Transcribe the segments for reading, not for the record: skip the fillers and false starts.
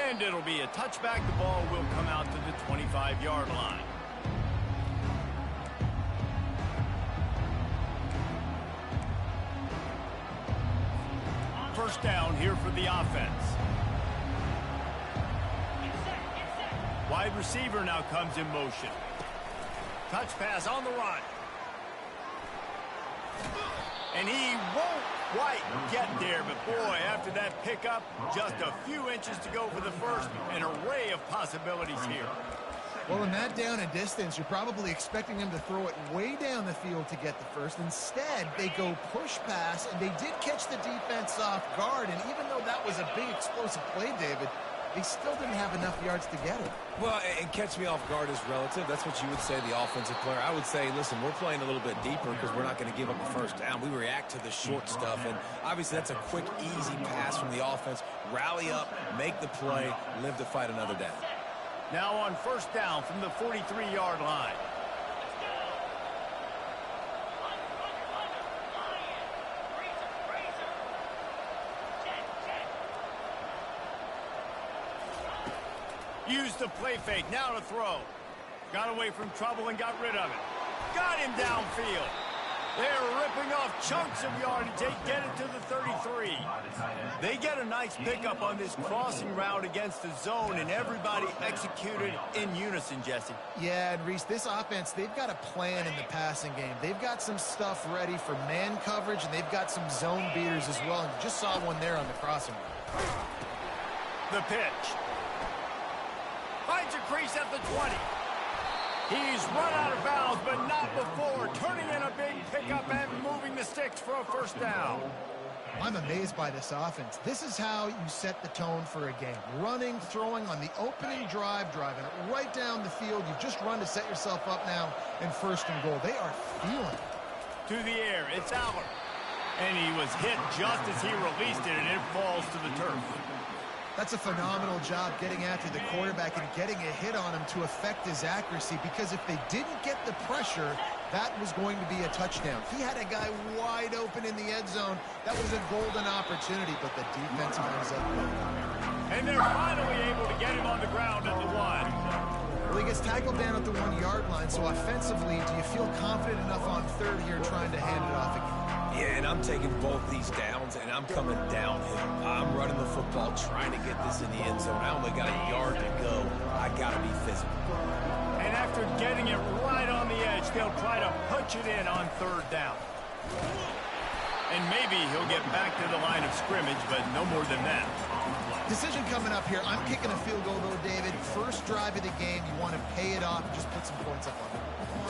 And it'll be a touchback. The ball will come out to the 25-yard line. First down here for the offense. Wide receiver now comes in motion. Touch pass on the run. And he won't quite get there, but boy, after that pickup, just a few inches to go for the first. An array of possibilities here. Well, in that down and distance, you're probably expecting them to throw it way down the field to get the first. Instead, they go push pass, and they did catch the defense off guard. And even though that was a big explosive play, David, they still didn't have enough yards to get it. Well, and catch me off guard is relative. That's what you would say, the offensive player. I would say, listen, we're playing a little bit deeper because we're not going to give up a first down. We react to the short stuff, and obviously that's a quick, easy pass from the offense. Rally up, make the play, live to fight another down. Now on first down from the 43-yard line. Used the play fake, now to throw. Got away from trouble and got rid of it. Got him downfield. They're ripping off chunks of yardage. They get it to the 33. They get a nice pickup on this crossing route against the zone, and everybody executed in unison, Jesse. Yeah, and Reese, this offense, they've got a plan in the passing game. They've got some stuff ready for man coverage, and they've got some zone beaters as well. And you just saw one there on the crossing route. The pitch. Finds a crease at the 20. He's run out of bounds, but not before. Turning in a big pickup and moving the sticks for a first down. I'm amazed by this offense. This is how you set the tone for a game. Running, throwing on the opening drive, driving it right down the field. You've just run to set yourself up now in first and goal. They are feeling it. To the air, it's Aller. And he was hit just as he released it, and it falls to the turf. That's a phenomenal job getting after the quarterback and getting a hit on him to affect his accuracy, because if they didn't get the pressure, that was going to be a touchdown. He had a guy wide open in the end zone. That was a golden opportunity, but the defense comes up with it. And they're finally able to get him on the ground at the 1. Well, he gets tackled down at the 1-yard line, so offensively, do you feel confident enough on third here trying to hand it off again? Yeah, and I'm taking both these downs, and I'm coming downhill. I'm running the football, trying to get this in the end zone. I only got a yard to go. I got to be physical. And after getting it right on the edge, they'll try to punch it in on third down. And maybe he'll get back to the line of scrimmage, but no more than that. Decision coming up here. I'm kicking a field goal, though, David. First drive of the game, you want to pay it off and just put some points up on it.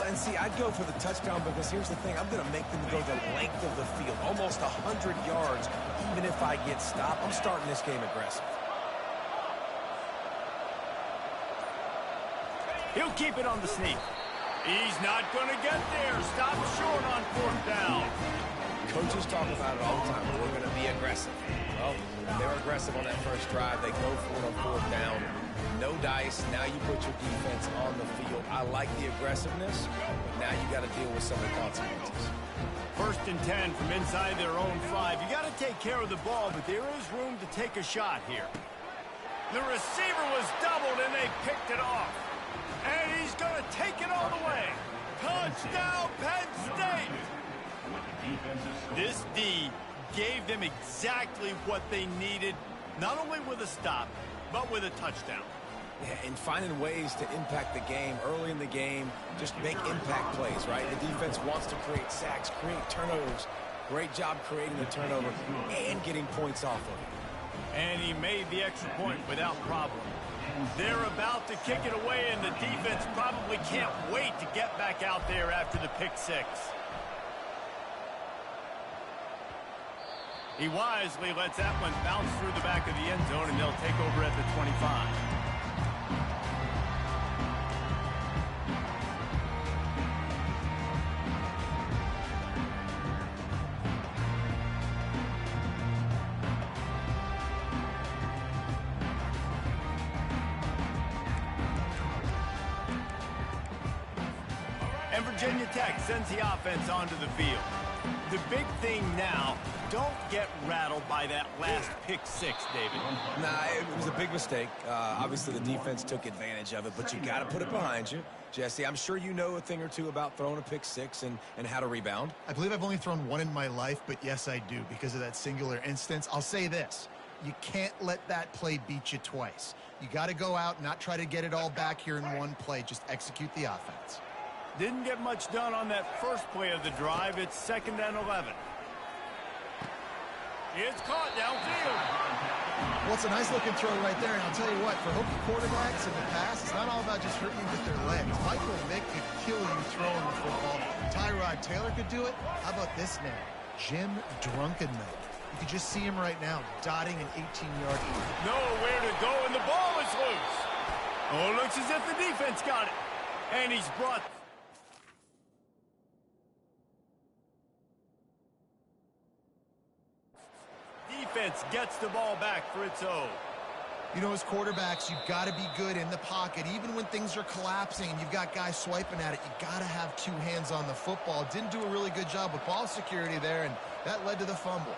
And see, I'd go for the touchdown because here's the thing. I'm going to make them go the length of the field, almost 100 yards. Even if I get stopped, I'm starting this game aggressive. He'll keep it on the sneak. He's not going to get there. Stop short on fourth down. Coaches talk about it all the time. We're going to be aggressive. Well, they're aggressive on that first drive. They go for it on fourth down. No dice. Now you put your defense on the field. I like the aggressiveness, but now you got to deal with some of the consequences. First and 10 from inside their own 5. You got to take care of the ball, but there is room to take a shot here. The receiver was doubled, and they picked it off. And he's going to take it all the way. Touchdown, Penn State! This D gave them exactly what they needed, not only with a stop, but with a touchdown. Yeah, and finding ways to impact the game early in the game, just make impact plays, right? The defense wants to create sacks, create turnovers. Great job creating the turnover and getting points off of it. And he made the extra point without problem. They're about to kick it away, and the defense probably can't wait to get back out there after the pick six. He wisely lets that one bounce through the back of the end zone, and they'll take over at the 25. Virginia Tech sends the offense onto the field. The big thing now, don't get rattled by that last pick six, David. Nah, it was a big mistake. Obviously, the defense took advantage of it, but you got to put it behind you. Jesse, I'm sure you know a thing or two about throwing a pick six and how to rebound. I believe I've only thrown one in my life, but yes, I do because of that singular instance. I'll say this. You can't let that play beat you twice. You got to go out, not try to get it all back here in one play. Just execute the offense. Didn't get much done on that first play of the drive. It's 2nd and 11. It's caught downfield. Well, it's a nice-looking throw right there, and I'll tell you what, for Hokie quarterbacks in the past, it's not all about just hurting you with their legs. Michael Vick could kill you throwing the football. Tyrod Taylor could do it. How about this name? Jim Drunkenmiller. You can just see him right now, dotting an 18-yard line. Nowhere to go, and the ball is loose. Oh, it looks as if the defense got it. And he's brought... Defense gets the ball back for its own. You know, as quarterbacks, you've got to be good in the pocket. Even when things are collapsing and you've got guys swiping at it, you've got to have two hands on the football. Didn't do a really good job with ball security there, and that led to the fumble.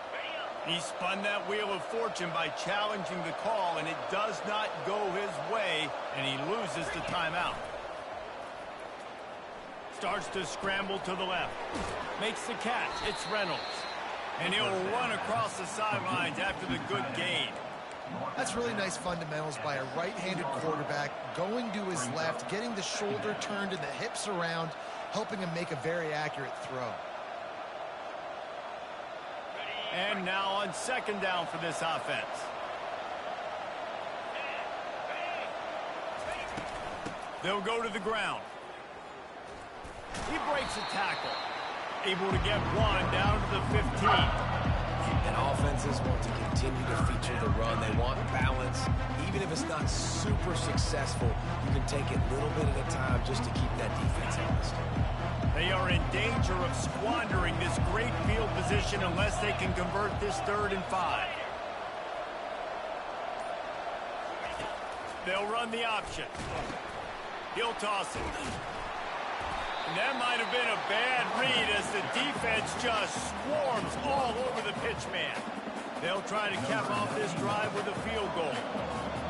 He spun that wheel of fortune by challenging the call, and it does not go his way, and he loses the timeout. Starts to scramble to the left. Makes the catch. It's Reynolds. And he'll run across the sidelines after the good gain. That's really nice fundamentals by a right-handed quarterback, going to his left, getting the shoulder turned and the hips around, helping him make a very accurate throw. And now on 2nd down for this offense. They'll go to the ground. He breaks a tackle. Able to get one down to the 15. And offenses want to continue to feature the run. They want balance. Even if it's not super successful, you can take it little bit at a time just to keep that defense honest. They are in danger of squandering this great field position unless they can convert this 3rd and 5. They'll run the option. He'll toss it. And that might have been a bad read as the defense just swarms all over the pitch man. They'll try to cap off this drive with a field goal.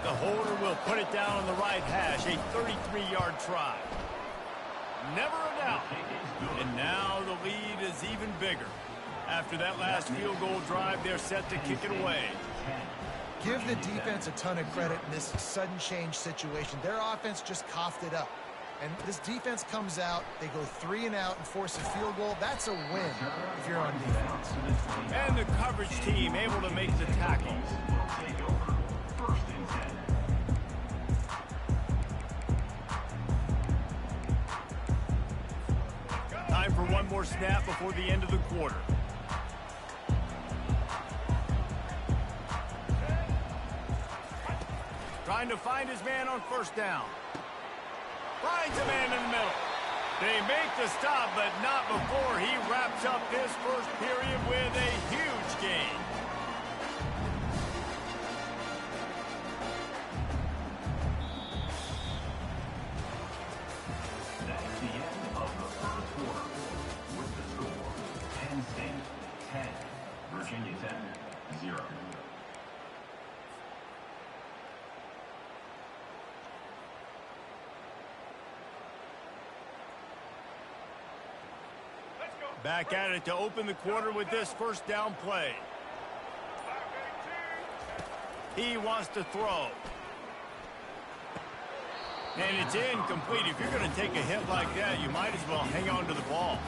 The holder will put it down on the right hash, a 33-yard try. Never a doubt. And now the lead is even bigger. After that last field goal drive, they're set to kick it away. Give the defense a ton of credit in this sudden change situation. Their offense just coughed it up. And this defense comes out, they go 3 and out and force a field goal. That's a win if you're on defense. And the coverage team able to make the tackle. Time for one more snap before the end of the quarter. Trying to find his man on 1st down. Finds a man in the middle. They make the stop, but not before he wraps up this first period with a huge gain. That's the end of the 1st quarter with the score Penn State 10, Virginia Tech 0. Back at it to open the quarter with this 1st down play. He wants to throw. And it's incomplete. If you're going to take a hit like that, you might as well hang on to the ball.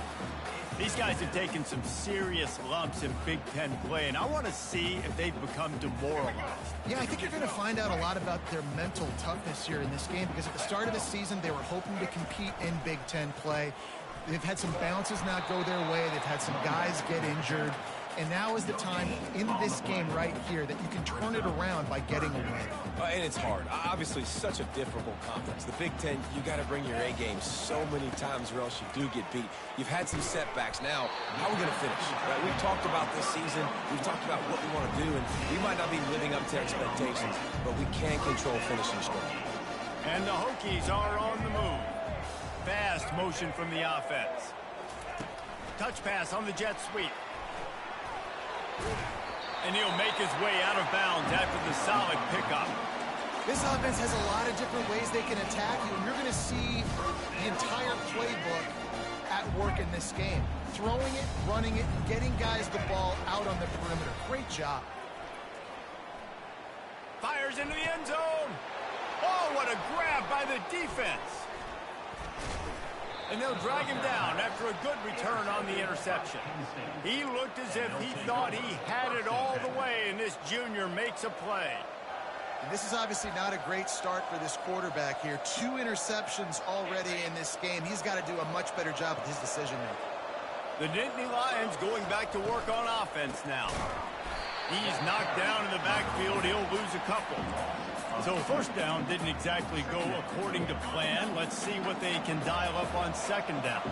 These guys have taken some serious lumps in Big Ten play, and I want to see if they've become demoralized. Yeah, I think you're going to find out a lot about their mental toughness here in this game because at the start of the season, they were hoping to compete in Big Ten play. They've had some bounces not go their way. They've had some guys get injured. And now is the time in this game right here that you can turn it around by getting a win. And it's hard. Obviously, such a difficult conference. The Big Ten, you got to bring your A game so many times or else you do get beat. You've had some setbacks. Now, how are we going to finish? Right? We've talked about this season. We've talked about what we want to do, and we might not be living up to expectations, but we can control finishing strong. And the Hokies are on the move. fast motion from the offense. Touch pass on the jet sweep. And he'll make his way out of bounds after the solid pickup. This offense has a lot of different ways they can attack you, and you're going to see the entire playbook at work in this game. Throwing it, running it, and getting guys the ball out on the perimeter. Great job. Fires into the end zone. Oh, what a grab by the defense. And they'll drag him down after a good return on the interception. He looked as if he thought he had it all the way, and this junior makes a play. And this is obviously not a great start for this quarterback here. 2 interceptions already in this game. He's got to do a much better job with his decision-making. The Nittany Lions going back to work on offense now. He's knocked down in the backfield. He'll lose a couple. So first down didn't exactly go according to plan. Let's see what they can dial up on second down.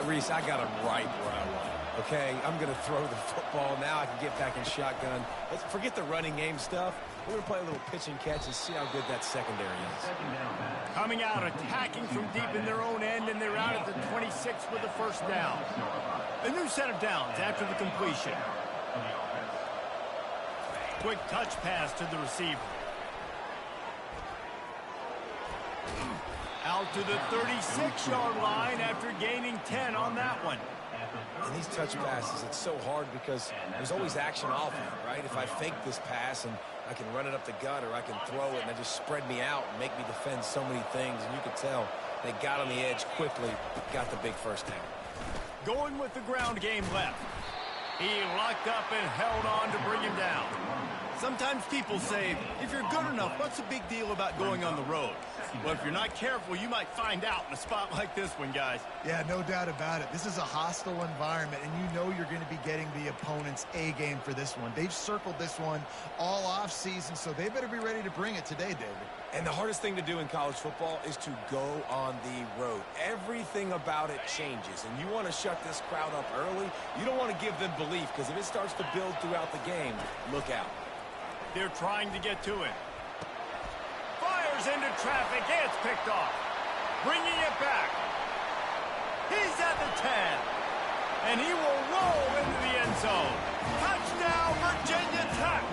Reese, I got him right where I want him. Okay, I'm going to throw the football. Now I can get back in shotgun. Let's forget the running game stuff. We're going to play a little pitch and catch and see how good that secondary is. Coming out, attacking from deep in their own end, and they're out at the 26 with the first down. A new set of downs after the completion. Quick touch pass to the receiver. Out to the 36-yard line after gaining 10 on that one. And these touch passes, it's so hard because there's always action off it, right? If I fake this pass and I can run it up the gut or I can throw it and they just spread me out and make me defend so many things. And you can tell they got on the edge quickly, got the big first down. Going with the ground game left. He locked up and held on to bring him down. Sometimes people say, if you're good enough, what's the big deal about going on the road? Well, if you're not careful, you might find out in a spot like this one, guys. Yeah, no doubt about it. This is a hostile environment, and you know you're going to be getting the opponent's A game for this one. They've circled this one all off season, so they better be ready to bring it today, David. And the hardest thing to do in college football is to go on the road. Everything about it changes, and you want to shut this crowd up early. You don't want to give them belief, because if it starts to build throughout the game, look out. They're trying to get to it. Fires into traffic. It's picked off. Bringing it back. He's at the 10. And he will roll into the end zone. Touchdown, Virginia Tech.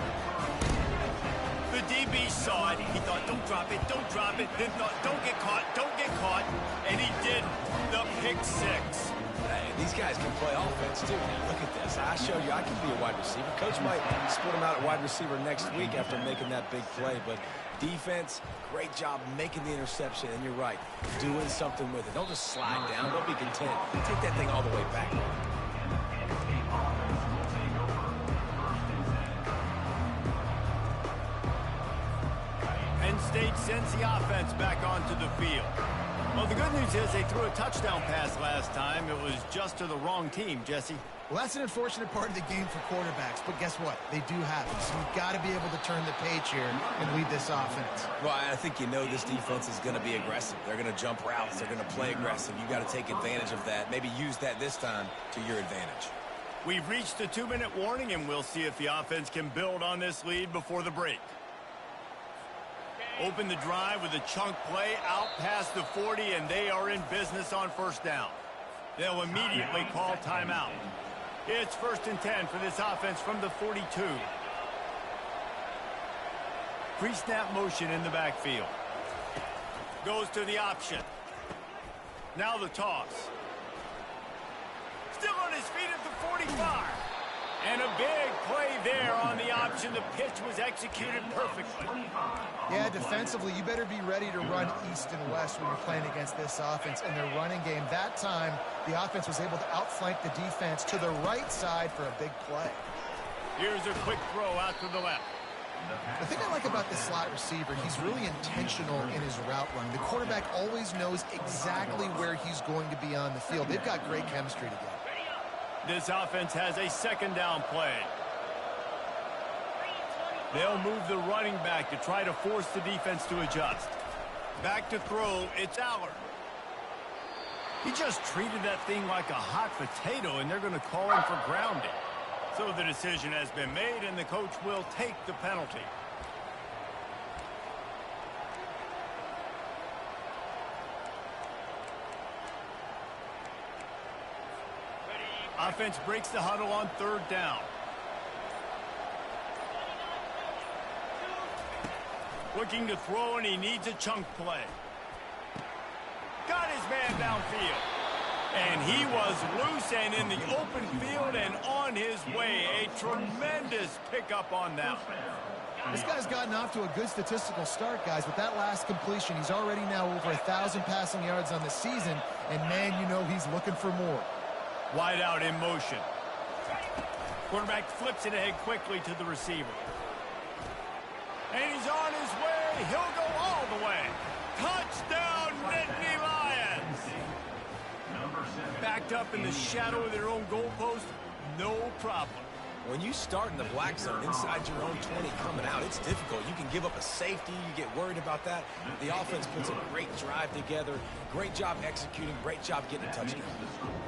The DB saw it. He thought, don't drop it, don't drop it. Then thought, don't get caught, don't get caught. And he did the pick six. Hey, these guys can play offense, too. Now, look at this. I showed you I can be a wide receiver. Coach might split him out at wide receiver next week after making that big play. But defense, great job making the interception. And you're right, doing something with it. Don't just slide down. Don't be content. Take that thing all the way back. Penn State sends the offense back onto the field. Well, the good news is they threw a touchdown pass last time. It was just to the wrong team, Jesse. Well, that's an unfortunate part of the game for quarterbacks, but guess what? They do have it, so you've got to be able to turn the page here and lead this offense. Well, I think you know this defense is going to be aggressive. They're going to jump routes. They're going to play aggressive. You got to take advantage of that. Maybe use that this time to your advantage. We've reached the 2-minute warning, and we'll see if the offense can build on this lead before the break. Open the drive with a chunk play out past the 40, and they are in business on first down. They'll immediately call timeout. It's 1st and 10 for this offense from the 42. Pre-snap motion in the backfield. Goes to the option. Now the toss. Still on his feet at the 45. And a big play there on the option. The pitch was executed perfectly. Yeah, defensively, you better be ready to run east and west when you're playing against this offense and their running game. That time, the offense was able to outflank the defense to the right side for a big play. Here's a quick throw out to the left. The thing I like about this slot receiver, he's really intentional in his route running. The quarterback always knows exactly where he's going to be on the field. They've got great chemistry together. This offense has a second down play. They'll move the running back to try to force the defense to adjust. Back to throw, it's Allard. He just treated that thing like a hot potato, and they're going to call him for grounding. So the decision has been made, and the coach will take the penalty. Offense breaks the huddle on third down. Looking to throw, and he needs a chunk play. Got his man downfield. And he was loose and in the open field and on his way. A tremendous pickup on that. This guy's gotten off to a good statistical start, guys. With that last completion, he's already now over 1,000 passing yards on the season. And, man, you know he's looking for more. Wide out in motion. Quarterback flips it ahead quickly to the receiver. And he's on his way. He'll go all the way. Touchdown, Nittany Lions. Backed up in the shadow of their own goalpost, no problem. When you start in the black zone inside your own 20 coming out, it's difficult. You can give up a safety. You get worried about that. The offense puts a great drive together. Great job executing. Great job getting a touchdown.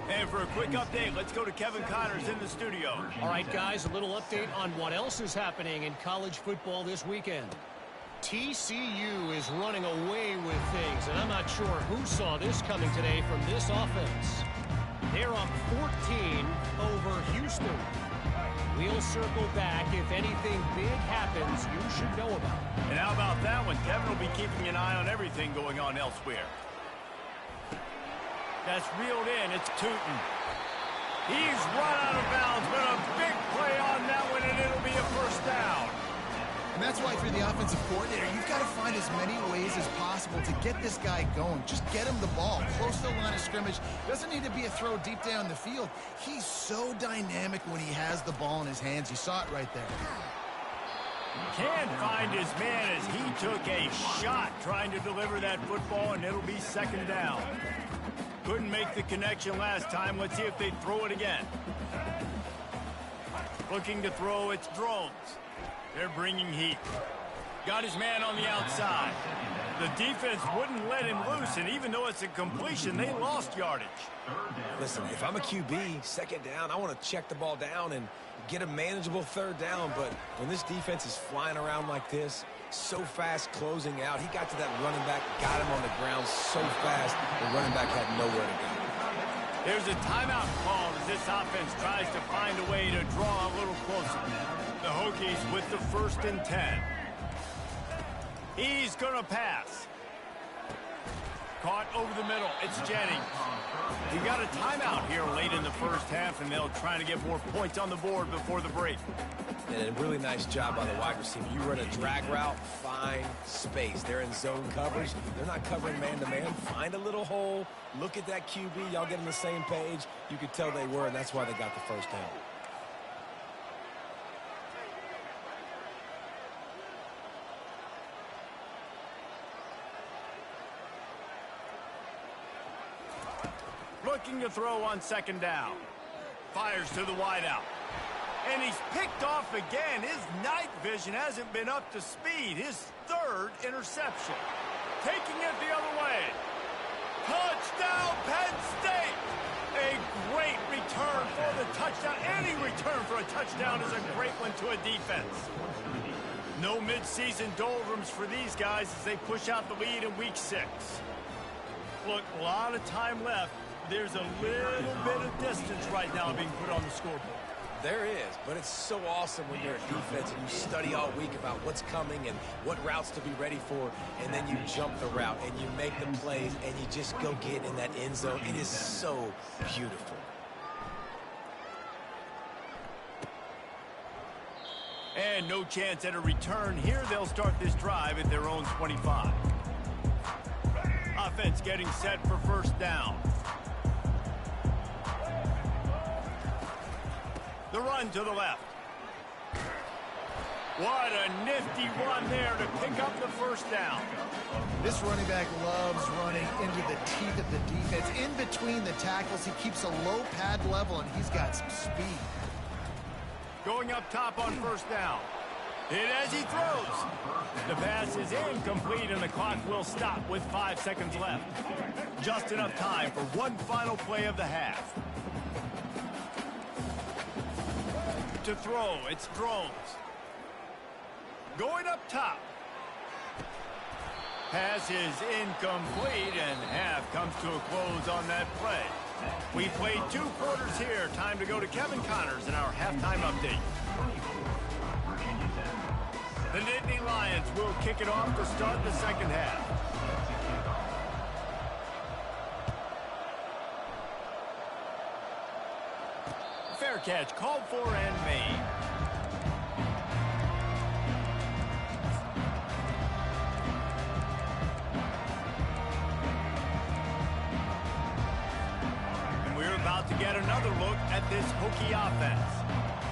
And for a quick update, let's go to Kevin Connors in the studio. All right, guys, a little update on what else is happening in college football this weekend. TCU is running away with things, and I'm not sure who saw this coming today from this offense. They're up 14 over Houston. We'll circle back. If anything big happens, you should know about it. And how about that one? Kevin will be keeping an eye on everything going on elsewhere. That's reeled in. It's Tootin. He's run out of bounds, but a big play on that one, and it'll be a first down. And that's why, if you're the offensive coordinator, you've got to find as many ways as possible to get this guy going. Just get him the ball close to the line of scrimmage. Doesn't need to be a throw deep down the field. He's so dynamic when he has the ball in his hands. You saw it right there. Can't find his man as he took a shot trying to deliver that football, and it'll be second down. Couldn't make the connection last time. Let's see if they throw it again. Looking to throw, it's Drones. They're bringing heat. Got his man on the outside. The defense wouldn't let him loose, and even though it's a completion, they lost yardage. Listen, if I'm a QB, second down, I want to check the ball down and get a manageable third down. But when this defense is flying around like this, so fast closing out, he got to that running back, got him on the ground so fast, the running back had nowhere to go. There's a timeout called as this offense tries to find a way to draw a little closer. The Hokies with the 1st and 10. He's going to pass. Caught over the middle. It's Jennings. He got a timeout here late in the first half, and they'll try to get more points on the board before the break. And a really nice job by the wide receiver. You run a drag route, find space. They're in zone coverage. They're not covering man-to-man. Find a little hole. Look at that QB. Y'all get on the same page. You could tell they were, and that's why they got the first down. Looking to throw on second down. Fires to the wideout. And he's picked off again. His night vision hasn't been up to speed. His 3rd interception. Taking it the other way. Touchdown, Penn State! A great return for the touchdown. Any return for a touchdown is a great one to a defense. No midseason doldrums for these guys as they push out the lead in week 6. Look, a lot of time left. There's a little bit of distance right now being put on the scoreboard. There is, but it's so awesome when you're a defense and you study all week about what's coming and what routes to be ready for, and then you jump the route and you make the plays and you just go get in that end zone. It is so beautiful. And no chance at a return here. They'll start this drive at their own 25. Offense getting set for first down. The run to the left. What a nifty run there to pick up the first down. This running back loves running into the teeth of the defense. In between the tackles, he keeps a low pad level, and he's got some speed. Going up top on first down. Hit as he throws. The pass is incomplete, and the clock will stop with 5 seconds left. Just enough time for one final play of the half. To throw, it's Drones. Going up top. Pass is incomplete, and half comes to a close on that play. We played 2 quarters here. Time to go to Kevin Connors in our halftime update. The Nittany Lions will kick it off to start the second half. Fair catch called for and made. And we're about to get another look at this Hokie offense.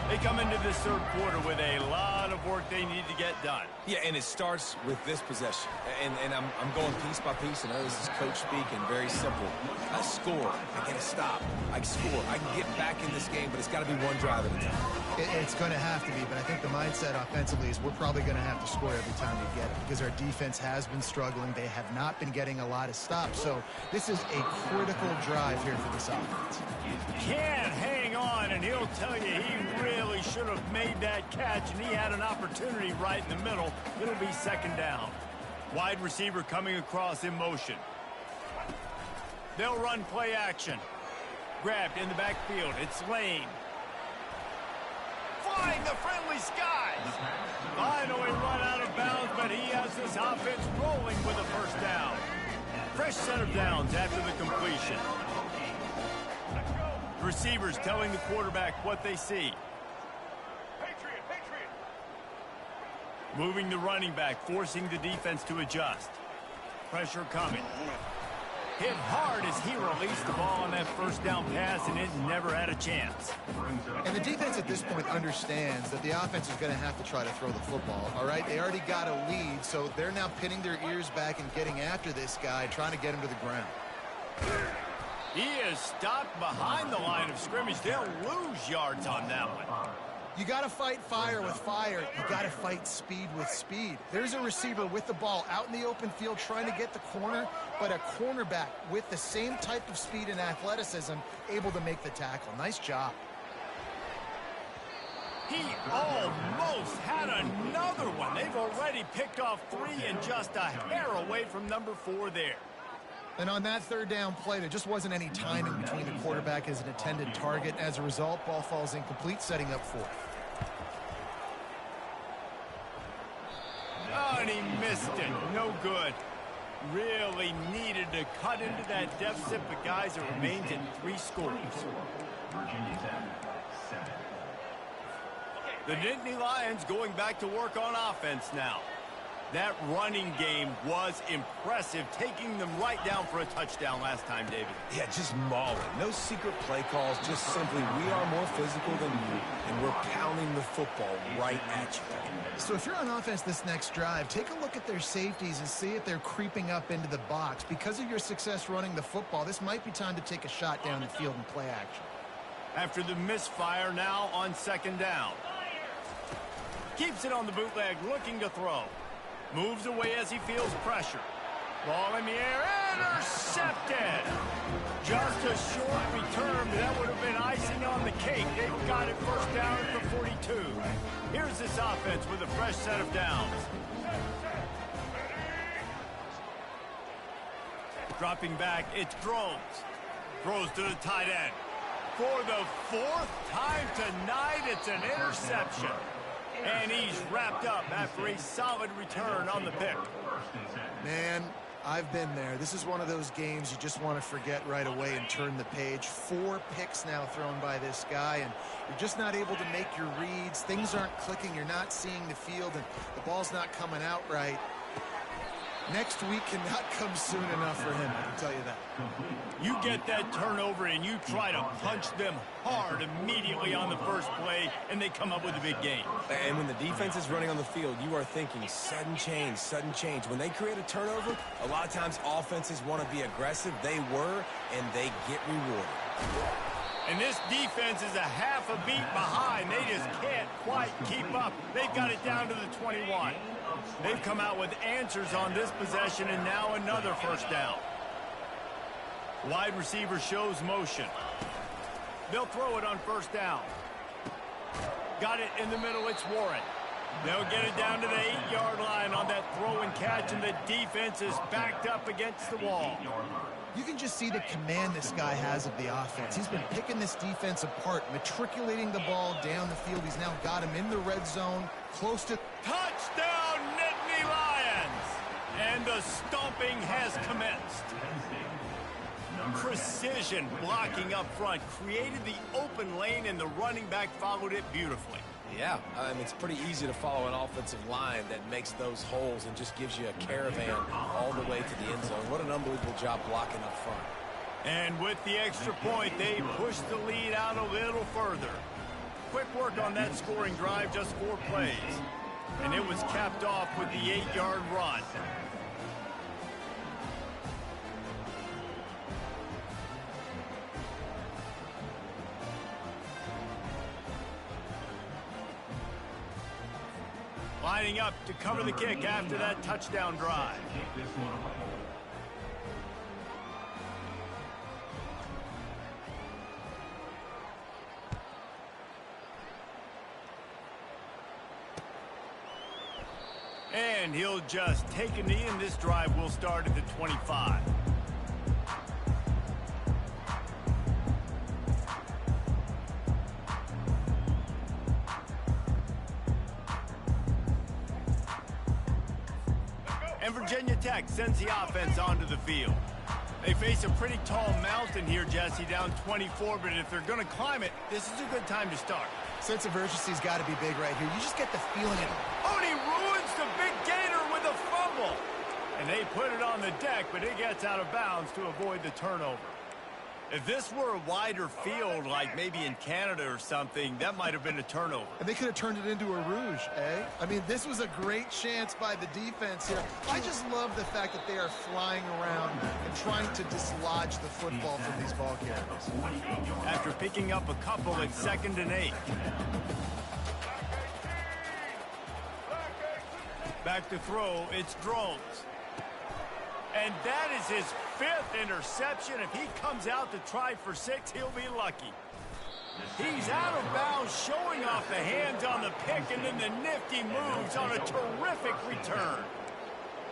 They come into this third quarter with a lot of work they need to get done. Yeah, and it starts with this possession. And I'm going piece by piece. I know this is coach speak and very simple. I score. I get a stop. I score. I can get back in this game, but it's got to be one drive at a time. It's going to have to be, but I think the mindset offensively is we're probably going to have to score every time we get it because our defense has been struggling. They have not been getting a lot of stops. So this is a critical drive here for this offense. Can't hang on, and he'll tell you he really should have made that catch, and he had an opportunity right in the middle. It'll be second down. Wide receiver coming across in motion. They'll run play action. Grabbed in the backfield. It's Lane. Flying the friendly skies. Finally run out of bounds, but he has this offense rolling with a first down. Fresh set of downs after the completion. Receivers telling the quarterback what they see. Moving the running back, forcing the defense to adjust. Pressure coming. Hit hard as he released the ball on that first down pass, and it never had a chance. And the defense at this point understands that the offense is going to have to try to throw the football, all right? They already got a lead, so they're now pinning their ears back and getting after this guy, trying to get him to the ground. He is stopped behind the line of scrimmage. They'll lose yards on that one. You got to fight fire with fire. You got to fight speed with speed. There's a receiver with the ball out in the open field trying to get the corner, but a cornerback with the same type of speed and athleticism able to make the tackle. Nice job. He almost had another one. They've already picked off 3 and just a hair away from number 4 there. And on that third down play, there just wasn't any timing between the quarterback as an intended target. As a result, ball falls incomplete, setting up 4th. Oh, and he missed it. No good. Really needed to cut into that deficit, but guys, it remains at 3 scores. The Nittany Lions going back to work on offense now. That running game was impressive, taking them right down for a touchdown last time, David. Yeah, just mauling. No secret play calls, just simply we are more physical than you, and we're pounding the football right at you. So if you're on offense this next drive, take a look at their safeties and see if they're creeping up into the box. Because of your success running the football, this might be time to take a shot down the field and play action. After the misfire, now on second down. Keeps it on the bootleg, looking to throw. Moves away as he feels pressure. Ball in the air, intercepted. Just a short return, but that would have been icing on the cake. They've got it first down at the 42. Here's this offense with a fresh set of downs. Dropping back, it's Drones. Throws to the tight end. For the 4th time tonight, it's an interception. And he's wrapped up after a solid return on the pick. Man, I've been there. This is one of those games you just want to forget right away and turn the page. 4 picks now thrown by this guy, and you're just not able to make your reads. Things aren't clicking. You're not seeing the field, and the ball's not coming out right. Next week cannot come soon enough for him, I can tell you that. You get that turnover and you try to punch them hard immediately on the first play, and they come up with a big gain. And when the defense is running on the field, you are thinking sudden change, sudden change. When they create a turnover, a lot of times offenses want to be aggressive. They were, and they get rewarded. And this defense is a half a beat behind. They just can't quite keep up. They've got it down to the 21. They've come out with answers on this possession, and now another first down. Wide receiver shows motion. They'll throw it on first down. Got it in the middle. It's Warren. They'll get it down to the 8-yard line on that throw and catch, and the defense is backed up against the wall. You can just see the command this guy has of the offense. He's been picking this defense apart, matriculating the ball down the field. He's now got him in the red zone, close to... Touchdown, Nittany Lions! And the stomping has commenced. Precision blocking up front created the open lane, and the running back followed it beautifully. Yeah, it's pretty easy to follow an offensive line that makes those holes and just gives you a caravan all the way to the end zone. What an unbelievable job blocking up front. And with the extra point, they push the lead out a little further. Quick work on that scoring drive, just 4 plays. And it was capped off with the 8-yard run. Lining up to cover the kick after that touchdown drive. And he'll just take a knee, and this drive will start at the 25. And Virginia Tech sends the offense onto the field. They face a pretty tall mountain here, Jesse, down 24, but if they're going to climb it, this is a good time to start. Sense of urgency's got to be big right here. You just get the feeling of... Oh, and he ruins the big gator with a fumble. And they put it on the deck, but it gets out of bounds to avoid the turnover. If this were a wider field, like maybe in Canada or something, that might have been a turnover. And they could have turned it into a rouge, eh? I mean, this was a great chance by the defense here. I just love the fact that they are flying around and trying to dislodge the football from these ball carriers. After picking up a couple at 2nd and 8. Back to throw, it's Drones. And that is his 5th interception. If he comes out to try for 6, he'll be lucky. He's out of bounds, showing off the hands on the pick, and then the nifty moves on a terrific return.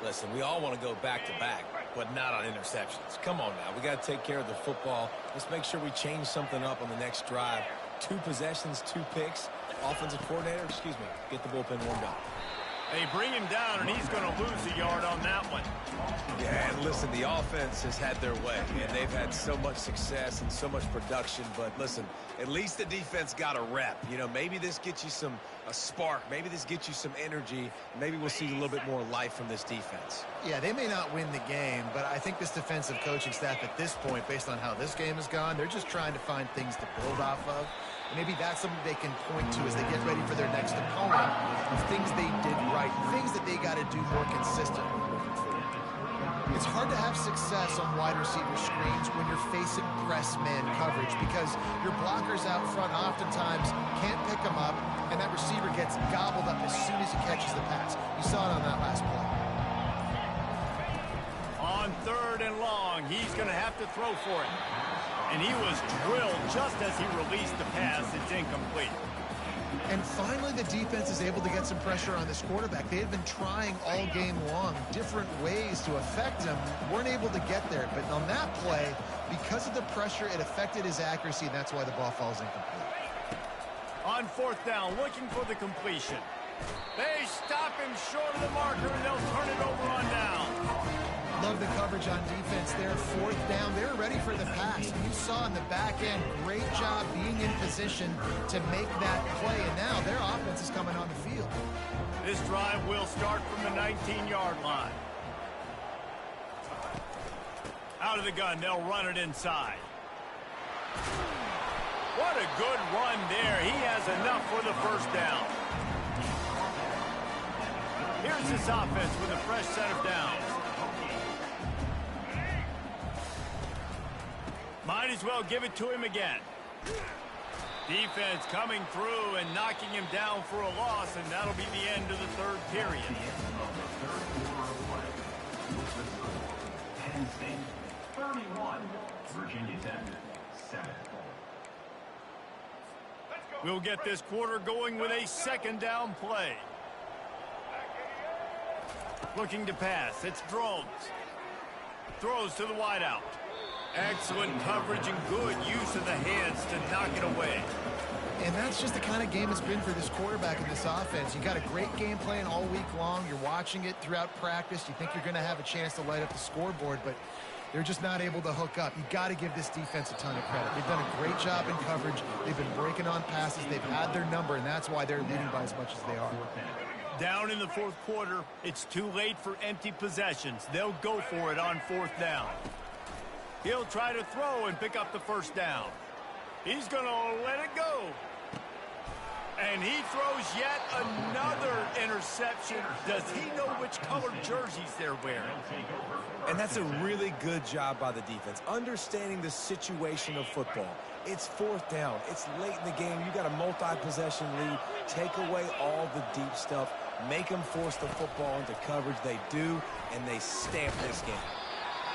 Listen, we all want to go back-to-back, but not on interceptions. Come on now. We got to take care of the football. Let's make sure we change something up on the next drive. 2 possessions, 2 picks. Offensive coordinator, get the bullpen warmed up. They bring him down, and he's going to lose a yard on that one. Yeah, and listen, the offense has had their way, and they've had so much success and so much production. But listen, at least the defense got a rep. You know, maybe this gets you a spark. Maybe this gets you some energy. Maybe we'll see a little bit more life from this defense. Yeah, they may not win the game, but I think this defensive coaching staff at this point, based on how this game has gone, they're just trying to find things to build off of. Maybe that's something they can point to as they get ready for their next opponent, of things they did right, things that they got to do more consistently moving forward. It's hard to have success on wide receiver screens when you're facing press man coverage because your blockers out front oftentimes can't pick them up, and that receiver gets gobbled up as soon as he catches the pass. You saw it on that last play. On 3rd and long, he's going to have to throw for it. And he was drilled just as he released the pass. It's incomplete. And finally, the defense is able to get some pressure on this quarterback. They had been trying all game long different ways to affect him. Weren't able to get there. But on that play, because of the pressure, it affected his accuracy, and that's why the ball falls incomplete. On 4th down, looking for the completion. They stop him short of the marker, and they'll turn it over on down. Love the coverage on defense there. 4th down, they're ready for the pass. You saw in the back end, great job being in position to make that play, and now their offense is coming on the field. This drive will start from the 19-yard line. Out of the gun, they'll run it inside. What a good run there. He has enough for the 1st down. Here's this offense with a fresh set of downs. Might as well give it to him again. Defense coming through and knocking him down for a loss, and that'll be the end of the 3rd period. Penn State 31, Virginia Tech 7. We'll get this quarter going with a 2nd down play. Looking to pass. It's Drones. Throws to the wideout. Excellent coverage and good use of the hands to knock it away. And that's just the kind of game it's been for this quarterback in this offense. You got a great game plan all week long. You're watching it throughout practice. You think you're going to have a chance to light up the scoreboard, but they're just not able to hook up. You got to give this defense a ton of credit. They've done a great job in coverage. They've been breaking on passes. They've had their number, and that's why they're leading by as much as they are. Down in the fourth quarter, it's too late for empty possessions. They'll go for it on fourth down. He'll try to throw and pick up the first down. He's going to let it go. And he throws yet another interception. Does he know which colored jerseys they're wearing? And that's a really good job by the defense, understanding the situation of football. It's fourth down. It's late in the game. You got a multi-possession lead. Take away all the deep stuff. Make them force the football into coverage. They do, and they stamp this game.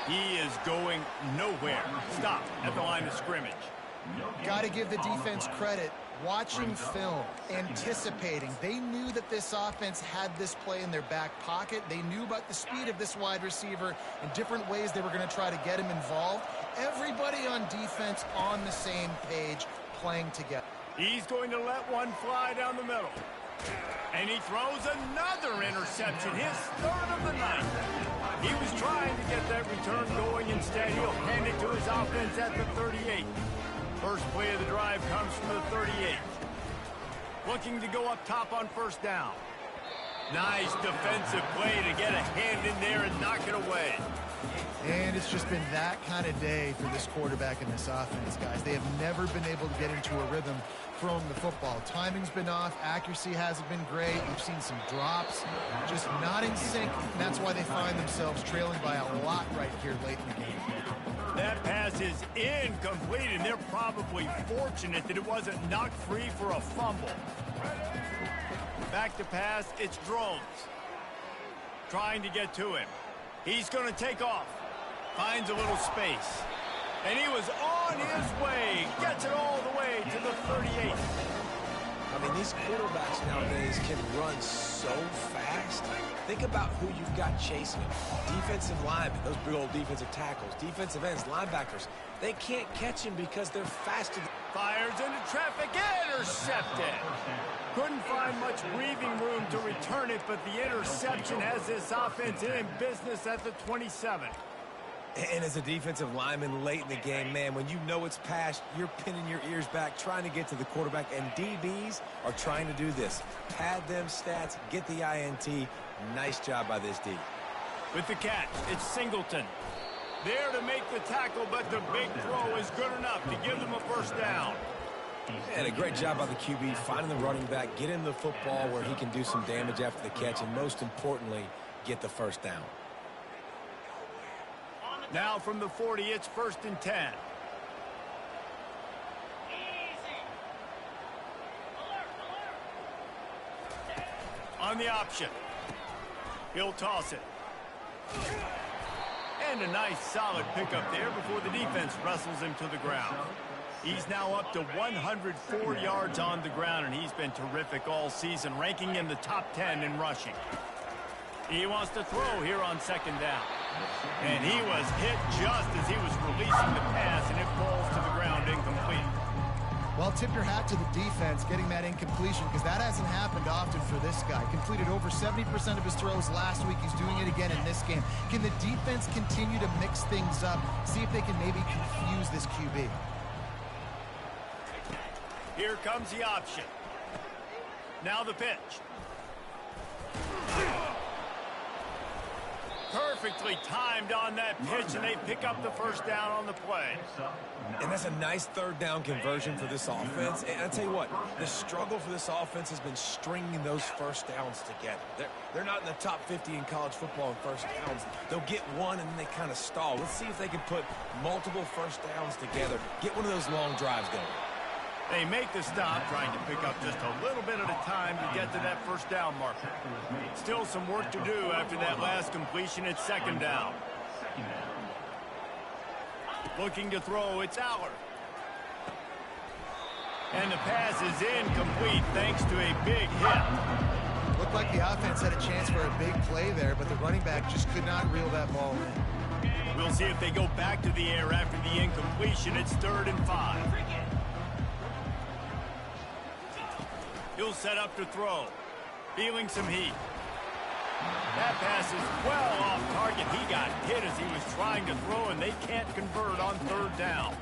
He is going nowhere. Stop at the line of scrimmage. Got to give the defense credit. Watching film, anticipating. They knew that this offense had this play in their back pocket. They knew about the speed of this wide receiver and different ways they were going to try to get him involved. Everybody on defense on the same page, playing together. He's going to let one fly down the middle. And he throws another interception, his third of the night. He was trying to get that return going. Instead, he'll hand it to his offense at the 38. First play of the drive comes from the 38. Looking to go up top on first down. Nice defensive play to get a hand in there and knock it away. And it's just been that kind of day for this quarterback and this offense, guys. They have never been able to get into a rhythm throwing the football. Timing's been off. Accuracy hasn't been great. We've seen some drops. Just not in sync. And that's why they find themselves trailing by a lot right here late in the game. That pass is incomplete, and they're probably fortunate that it wasn't knocked free for a fumble. Back to pass, it's Drones. Trying to get to him. He's going to take off. Finds a little space. And he was on his way. Gets it all the way to the 38. I mean, these quarterbacks nowadays can run so fast. Think about who you've got chasing them. Defensive linemen, those big old defensive tackles, defensive ends, linebackers. They can't catch him because they're faster. Fires into traffic, intercepted. Couldn't find much breathing room to return it, but the interception has this offense in business at the 27. And as a defensive lineman late in the game, man, when you know it's past, you're pinning your ears back, trying to get to the quarterback, and DBs are trying to do this. Pad them stats, get the INT. Nice job by this D. With the catch, it's Singleton. There to make the tackle, but the big throw is good enough to give them a first down. And a great job by the QB, finding the running back, get him the football where he can do some damage after the catch, and most importantly, get the first down. Now from the 40, it's 1st and 10. On the option. He'll toss it. And a nice solid pickup there before the defense wrestles him to the ground. He's now up to 104 yards on the ground, and he's been terrific all season, ranking in the top 10 in rushing. He wants to throw here on 2nd down. And he was hit just as he was releasing the pass, and it falls to the ground incomplete. Well, tip your hat to the defense getting that incompletion, because that hasn't happened often for this guy. Completed over 70% of his throws last week. He's doing it again in this game. Can the defense continue to mix things up, see if they can maybe confuse this QB? Here comes the option. Now the pitch. Perfectly timed on that pitch, and they pick up the first down on the play. And that's a nice 3rd down conversion for this offense. And I tell you what, the struggle for this offense has been stringing those first downs together. They're not in the top 50 in college football in first downs. They'll get one and then they kind of stall. Let's see if they can put multiple first downs together, get one of those long drives going. They make the stop, trying to pick up just a little bit at a time to get to that first down marker. Still some work to do after that last completion at 2nd down. Looking to throw, it's Aller. And the pass is incomplete thanks to a big hit. Look looked like the offense had a chance for a big play there, but the running back just could not reel that ball in. We'll see if they go back to the air after the incompletion. It's 3rd and 5. He'll set up to throw. Feeling some heat. That pass is well off target. He got hit as he was trying to throw, and they can't convert on 3rd down.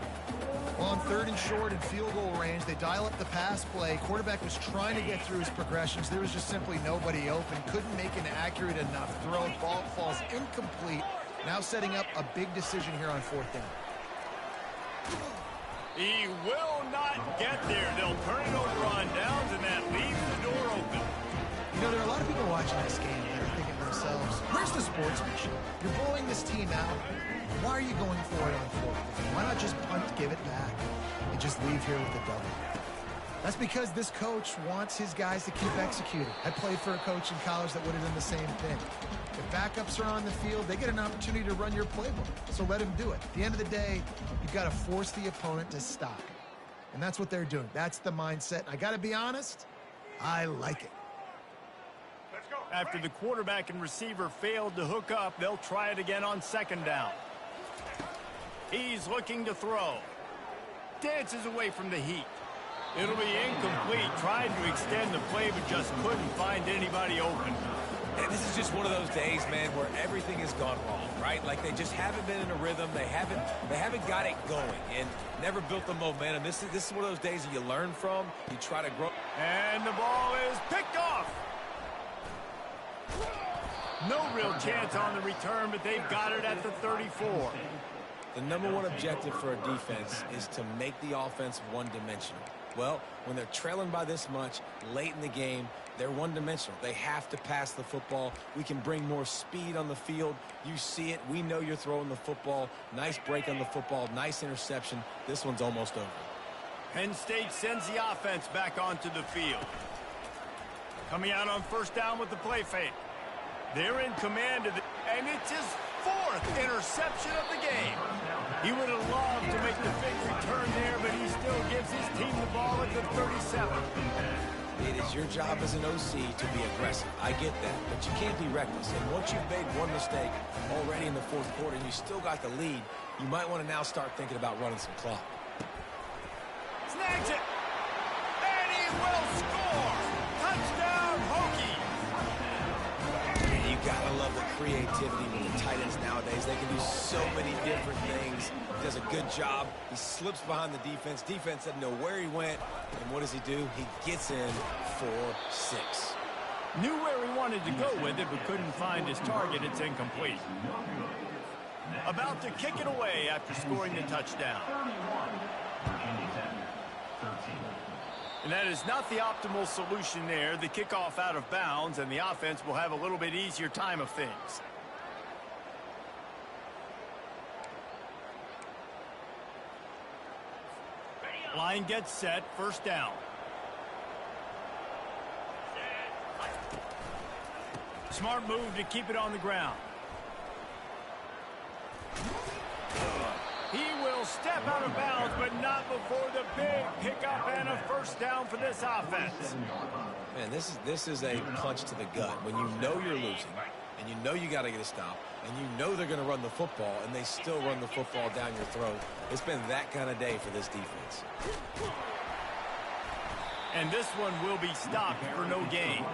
Well, on 3rd and short and field goal range, they dial up the pass play. Quarterback was trying to get through his progressions. There was just simply nobody open. Couldn't make an accurate enough throw. Ball falls incomplete. Now setting up a big decision here on 4th down. He will not get there. They'll turn it over on downs, and that leaves the door open. You know, there are a lot of people watching this game that are thinking to themselves, where's the sportsmanship? You're blowing this team out. Why are you going for it on 4th down? Why not just punt, give it back, and just leave here with the double? That's because this coach wants his guys to keep executing. I played for a coach in college that would have done the same thing. If backups are on the field, they get an opportunity to run your playbook, so let him do it. At the end of the day, you've got to force the opponent to stop. And that's what they're doing. That's the mindset. I got to be honest, I like it. After the quarterback and receiver failed to hook up, they'll try it again on 2nd down. He's looking to throw. Dances away from the heat. It'll be incomplete. Tried to extend the play, but just couldn't find anybody open. And this is just one of those days, man, where everything has gone wrong, right? Like they just haven't been in a rhythm. They haven't got it going and never built the momentum. This is one of those days that you learn from. You try to grow. And the ball is picked off. No real chance on the return, but they've got it at the 34. The #1 objective for a defense is to make the offense one-dimensional. Well, when they're trailing by this much late in the game, they're one-dimensional. They have to pass the football. We can bring more speed on the field. You see it. We know you're throwing the football. Nice break on the football. Nice interception. This one's almost over. Penn State sends the offense back onto the field. Coming out on 1st down with the play fake. They're in command of and it's his 4th interception of the game. He would have loved to make the big return there, but he still gives his team the ball at the 37. It is your job as an OC to be aggressive. I get that, but you can't be reckless. And once you've made one mistake already in the 4th quarter and you still got the lead, you might want to now start thinking about running some clock. Snags it. And he will score. Touchdown, Hokie. And you gotta love the creativity with the tight ends nowadays. They can do so many different things. He does a good job. He slips behind the defense. Defense doesn't know where he went. And what does he do? He gets in for 6. Knew where he wanted to go with it, but couldn't find his target. It's incomplete. About to kick it away after scoring the touchdown. And that is not the optimal solution there. The kickoff out of bounds, and the offense will have a little bit easier time of things. Line gets set, 1st down. Smart move to keep it on the ground. He will step out of bounds, but not before the big pickup and a 1st down for this offense. Man, this is a punch to the gut. When you know you're losing, and you know you got to get a stop, and you know they're going to run the football, and they still run the football down your throat. It's been that kind of day for this defense. And this one will be stopped for no gain.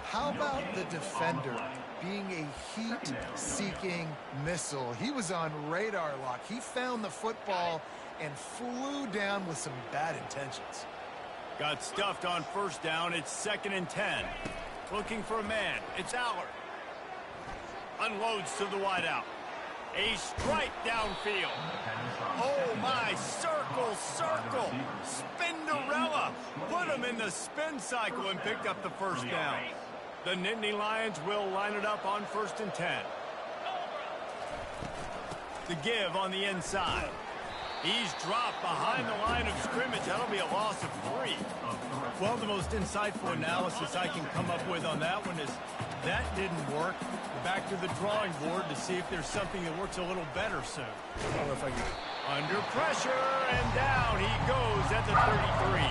How about the defender being a heat-seeking missile? He was on radar lock. He found the football and flew down with some bad intentions. Got stuffed on 1st down. It's 2nd and 10. Looking for a man. It's Allard. Unloads to the wideout. A strike downfield. Oh, my. Circle, circle. Spinderella. Put him in the spin cycle and picked up the 1st down. The Nittany Lions will line it up on 1st and 10. The give on the inside. He's dropped behind the line of scrimmage. That'll be a loss of 3. Well, the most insightful analysis I can come up with on that one is that didn't work. Back to the drawing board to see if there's something that works a little better soon. Under pressure, and down he goes at the 33.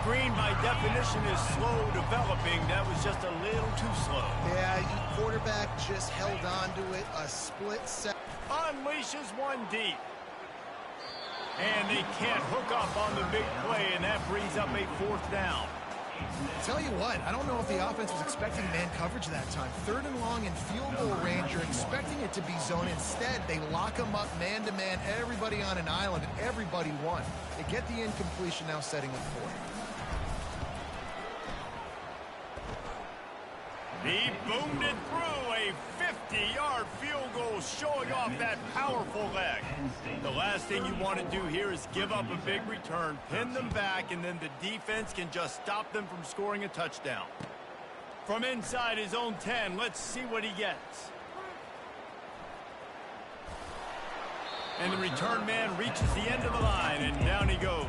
screen, by definition, is slow developing. That was just a little too slow. Yeah, quarterback just held on to it a split second. Unleashes one deep. And they can't hook up on the big play, and that brings up a 4th down. Tell you what, I don't know if the offense was expecting man coverage that time. 3rd and long in field goal range, you're expecting it to be zone. Instead, they lock them up man-to-man, everybody on an island, and everybody won. They get the incompletion, now setting up 4th. He boomed it through, a 50-yard field goal, showing off that powerful leg. The last thing you want to do here is give up a big return, pin them back, and then the defense can just stop them from scoring a touchdown. From inside his own 10, let's see what he gets. And the return man reaches the end of the line, and down he goes.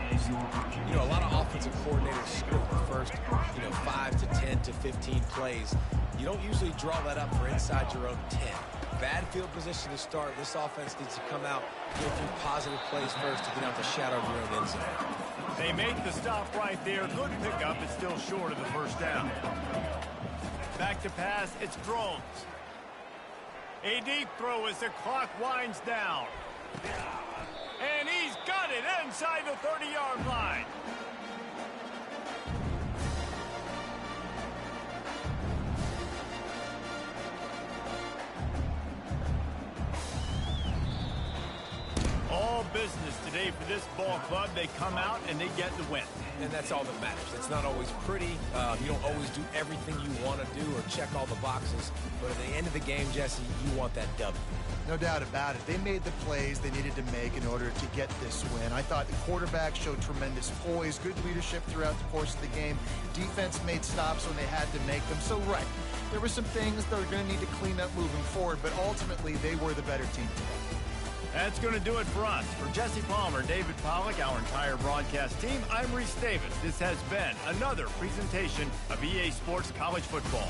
You know, a lot of offensive coordinators script the first, 5 to 10 to 15 plays. You don't usually draw that up for inside your own 10. Bad field position to start. This offense needs to come out, get a few positive plays first to get out the shadow of your own end zone. They make the stop right there. Good pickup, but still short of the 1st down. Back to pass, it's throws. A deep throw as the clock winds down. And he's got it inside the 30-yard line. All business today for this ball club. They come out and they get the win. And that's all that matters. It's not always pretty. You don't always do everything you want to do or check all the boxes. But at the end of the game, Jesse, you want that W. No doubt about it. They made the plays they needed to make in order to get this win. I thought the quarterback showed tremendous poise, good leadership throughout the course of the game. Defense made stops when they had to make them. So, right, there were some things they were going to need to clean up moving forward, but ultimately they were the better team today. That's going to do it for us. For Jesse Palmer, David Pollack, our entire broadcast team, I'm Reese Davis. This has been another presentation of EA Sports College Football.